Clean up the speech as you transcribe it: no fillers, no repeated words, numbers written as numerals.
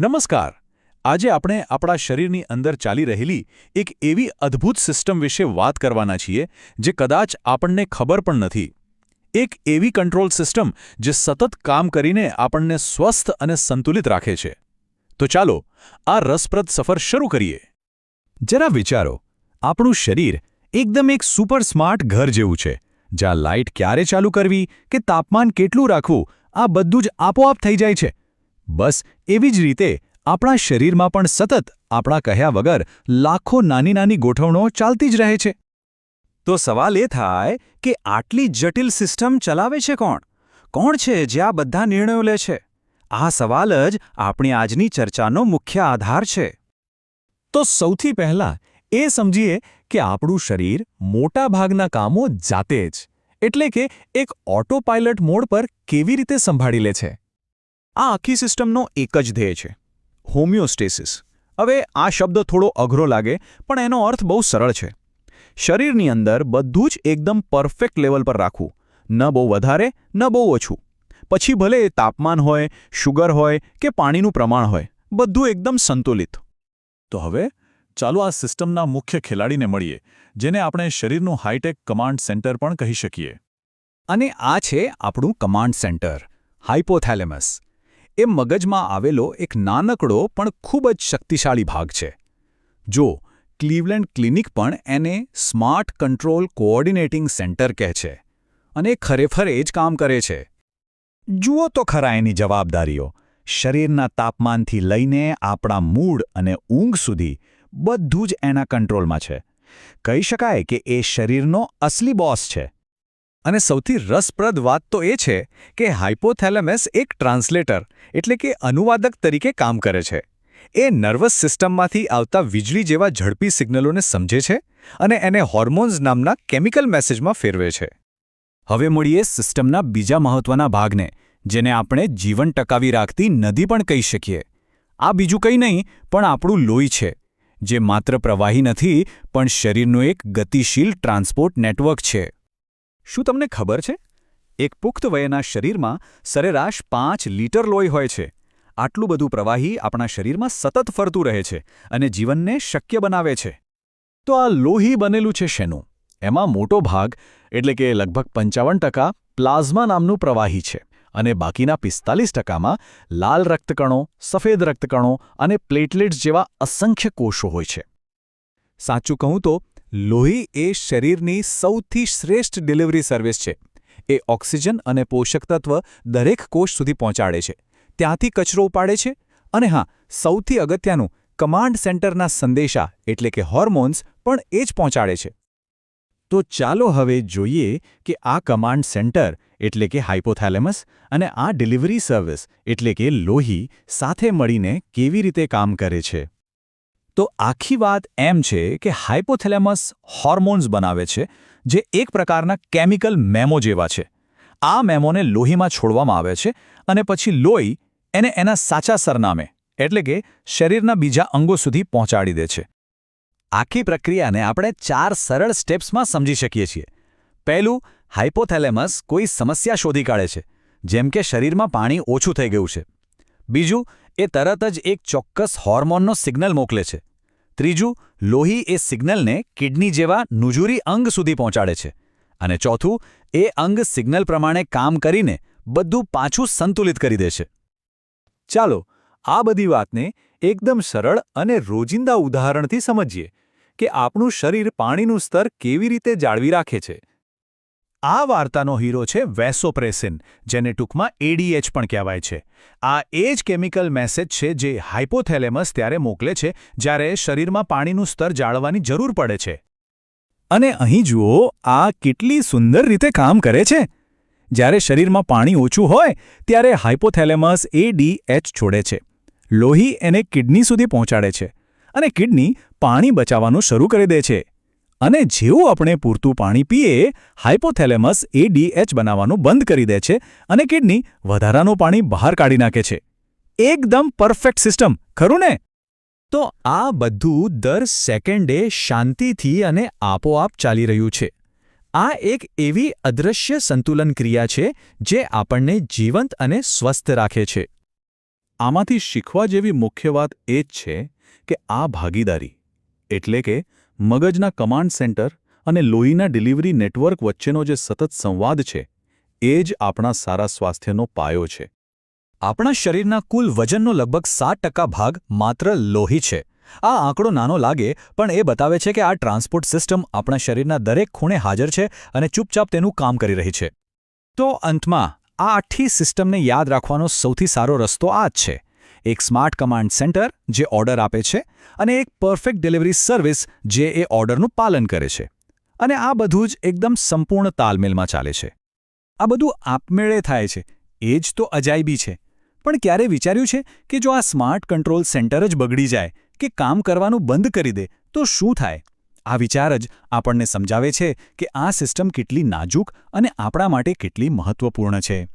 નમસ્કાર. આજે આપણે આપણા શરીરની અંદર ચાલી રહેલી એક એવી અદ્ભુત સિસ્ટમ વિશે વાત કરવાના છીએ જે કદાચ આપણને ખબર પણ નથી. એક એવી કંટ્રોલ સિસ્ટમ જે સતત કામ કરીને આપણને સ્વસ્થ અને સંતુલિત રાખે છે. તો ચાલો આ રસપ્રદ સફર શરૂ કરીએ. જરા વિચારો, આપણું શરીર એકદમ એક સુપર સ્માર્ટ ઘર જેવું છે, જ્યાં લાઇટ ક્યારે ચાલુ કરવી કે તાપમાન કેટલું રાખવું આ બધું જ આપોઆપ થઈ જાય છે. બસ એવી જ રીતે આપણા શરીરમાં પણ સતત આપણા કહ્યા વગર લાખો નાની નાની ગોઠવણો ચાલતી જ રહે છે. તો સવાલ એ થાય કે આટલી જટિલ સિસ્ટમ ચલાવે છે કોણ? કોણ છે જે આ બધા નિર્ણયો લે છે? આ સવાલ જ આપણી આજની ચર્ચાનો મુખ્ય આધાર છે. તો સૌથી પહેલા એ સમજીએ કે આપણું શરીર મોટાભાગના કામો જાતે જ, એટલે કે એક ઓટો પાયલટ મોડ પર કેવી રીતે સંભાળી લે છે. આ આખી સિસ્ટમનો એક જ ધ્યેય છે: હોમિયોસ્ટેસિસ. હવે આ શબ્દ થોડો અઘરો લાગે, પણ એનો અર્થ બહુ સરળ છે. શરીરની અંદર બધું જ એકદમ પરફેક્ટ લેવલ પર રાખવું, ન બહુ વધારે ન બહુ ઓછું. પછી ભલે તાપમાન હોય, શુગર હોય કે પાણીનું પ્રમાણ હોય, બધું એકદમ સંતુલિત. તો હવે ચાલો આ સિસ્ટમના મુખ્ય ખેલાડીને મળીએ, જેને આપણે શરીરનું હાઈટેક કમાન્ડ સેન્ટર પણ કહી શકીએ. અને આ છે આપણું કમાન્ડ સેન્ટર, હાઇપોથેલેમસ. એ મગજમાં આવેલો એક નાનકડો પણ ખૂબ જ શક્તિશાળી ભાગ છે. જો ક્લીવલેન્ડ ક્લિનિક પણ એને સ્માર્ટ કંટ્રોલ કોઓર્ડિનેટિંગ સેન્ટર કહે છે, અને ખરેખર એ જ કામ કરે છે. જુઓ તો ખરા એની જવાબદારીઓ. શરીરના તાપમાનથી લઈને આપણા મૂડ અને ઊંઘ સુધી બધું જ એના કંટ્રોલમાં છે. કહી શકાય કે એ શરીરનો અસલી બોસ છે. અને સૌથી રસપ્રદ વાત તો એ છે કે હાઇપોથેલેમસ એક ટ્રાન્સલેટર, એટલે કે અનુવાદક તરીકે કામ કરે છે. એ નર્વસ સિસ્ટમમાંથી આવતા વીજળી જેવા ઝડપી સિગ્નલોને સમજે છે અને એને હોર્મોન્સ નામના કેમિકલ મેસેજમાં ફેરવે છે. હવે મળીએ સિસ્ટમના બીજા મહત્વના ભાગને, જેને આપણે જીવન ટકાવી રાખતી નદી પણ કહી શકીએ. આ બીજું કંઈ નહીં પણ આપણું લોહી છે, જે માત્ર પ્રવાહી નથી પણ શરીરનું એક ગતિશીલ ટ્રાન્સપોર્ટ નેટવર્ક છે. શું તમને ખબર છે? એક પુખ્ત વયના શરીરમાં સરેરાશ 5 લીટર લોહી હોય છે. આટલું બધું પ્રવાહી આપણા શરીરમાં સતત ફરતું રહે છે અને જીવનને શક્ય બનાવે છે. તો આ લોહી બનેલું છે શેનું? એમાં મોટો ભાગ, એટલે કે લગભગ 55% પ્લાઝમા નામનું પ્રવાહી છે, અને બાકીના 45%માં લાલ રક્તકણો, સફેદ રક્તકણો અને પ્લેટલેટ્સ જેવા અસંખ્ય કોષો હોય છે. સાચું કહું તો લોહી એ શરીરની સૌથી શ્રેષ્ઠ ડિલિવરી સર્વિસ છે. એ ઓક્સિજન અને પોષક તત્વ દરેક કોષ સુધી પહોંચાડે છે, ત્યાંથી કચરો ઉપાડે છે, અને હા, સૌથી અગત્યનું, કમાન્ડ સેન્ટરના સંદેશા એટલે કે હોર્મોન્સ પણ એ જ પહોંચાડે છે. તો ચાલો હવે જોઈએ કે આ કમાન્ડ સેન્ટર એટલે કે હાઇપોથેલેમસ અને આ ડિલિવરી સર્વિસ એટલે કે લોહી સાથે મળીને કેવી રીતે કામ કરે છે. તો આખી વાત એમ છે કે હાઇપોથેલેમસ હોર્મોન્સ બનાવે છે, જે એક પ્રકારના કેમિકલ મેમો જેવા છે. આ મેમોને લોહીમાં છોડવામાં આવે છે અને પછી લોહી એને એના સાચા સરનામે, એટલે કે શરીરના બીજા અંગો સુધી પહોંચાડી દે છે. આખી પ્રક્રિયાને આપણે 4 સરળ સ્ટેપ્સમાં સમજી શકીએ છીએ. પહેલું, હાઇપોથેલેમસ કોઈ સમસ્યા શોધી કાઢે છે, જેમ કે શરીરમાં પાણી ઓછું થઈ ગયું છે. બીજું, એ તરત જ એક ચોક્કસ હોર્મોનનો સિગ્નલ મોકલે છે. ત્રીજું, લોહી એ સિગ્નલને કિડની જેવા નુજુરી અંગ સુધી પહોંચાડે છે. અને ચોથું, એ અંગ સિગ્નલ પ્રમાણે કામ કરીને બધું પાછું સંતુલિત કરી દે છે. ચાલો આ બધી વાતને એકદમ સરળ અને રોજિંદા ઉદાહરણથી સમજીએ કે આપણું શરીર પાણીનું સ્તર કેવી રીતે જાળવી રાખે છે. આ વાર્તાનો હીરો છે વેસોપ્રેસિન, જેને ટૂંકમાં ADH પણ કહેવાય છે. આ એ જ કેમિકલ મેસેજ છે જે હાઇપોથેલેમસ ત્યારે મોકલે છે જ્યારે શરીરમાં પાણીનું સ્તર જાળવવાની જરૂર પડે છે. અને અહીં જુઓ, આ કેટલી સુંદર રીતે કામ કરે છે. જ્યારે શરીરમાં પાણી ઓછું હોય ત્યારે હાઇપોથેલેમસ ADH છોડે છે. લોહી એને કિડની સુધી પહોંચાડે છે, અને કિડની પાણી બચાવવાનું શરૂ કરી દે છે. અને જેવું આપણે પૂરતું પાણી પીએ, હાઇપોથેલેમસ ADH બનાવવાનું બંધ કરી દે છે અને કિડની વધારાનું પાણી બહાર કાઢી નાખે છે. એકદમ પરફેક્ટ સિસ્ટમ, ખરું ને? તો આ બધું દર સેકન્ડે શાંતિથી અને આપોઆપ ચાલી રહ્યું છે. આ એક એવી અદૃશ્ય સંતુલન ક્રિયા છે જે આપણને જીવંત અને સ્વસ્થ રાખે છે. આમાંથી શીખવા જેવી મુખ્ય વાત એ જ છે કે આ ભાગીદારી એટલે કે મગજના કમાન્ડ સેન્ટર અને લોહીના ડિલિવરી નેટવર્ક વચ્ચેનો જે સતત સંવાદ છે એ જ આપણા સારા સ્વાસ્થ્યનો પાયો છે. આપણા શરીરના કુલ વજનનો લગભગ 7% ભાગ માત્ર લોહી છે. આ આંકડો નાનો લાગે પણ એ બતાવે છે કે આ ટ્રાન્સપોર્ટ સિસ્ટમ આપણા શરીરના દરેક ખૂણે હાજર છે અને ચૂપચાપ તેનું કામ કરી રહી છે. તો અંતમાં આ આખી સિસ્ટમને યાદ રાખવાનો સૌથી સારો રસ્તો આ જ છે. એક સ્માર્ટ કમાન્ડ સેન્ટર જે ઓર્ડર આપે છે અને એક પરફેક્ટ ડિલિવરી સર્વિસ જે એ ઓર્ડરનું પાલન કરે છે. અને આ બધું જ એકદમ સંપૂર્ણ તાલમેલમાં ચાલે છે. આ બધું આપમેળે થાય છે એ જ તો અજાયબી છે. પણ ક્યારે વિચાર્યું છે કે જો આ સ્માર્ટ કંટ્રોલ સેન્ટર જ બગડી જાય કે કામ કરવાનું બંધ કરી દે તો શું થાય? આ વિચાર જ આપણને સમજાવે છે કે આ સિસ્ટમ કેટલી નાજુક અને આપણા માટે કેટલી મહત્વપૂર્ણ છે.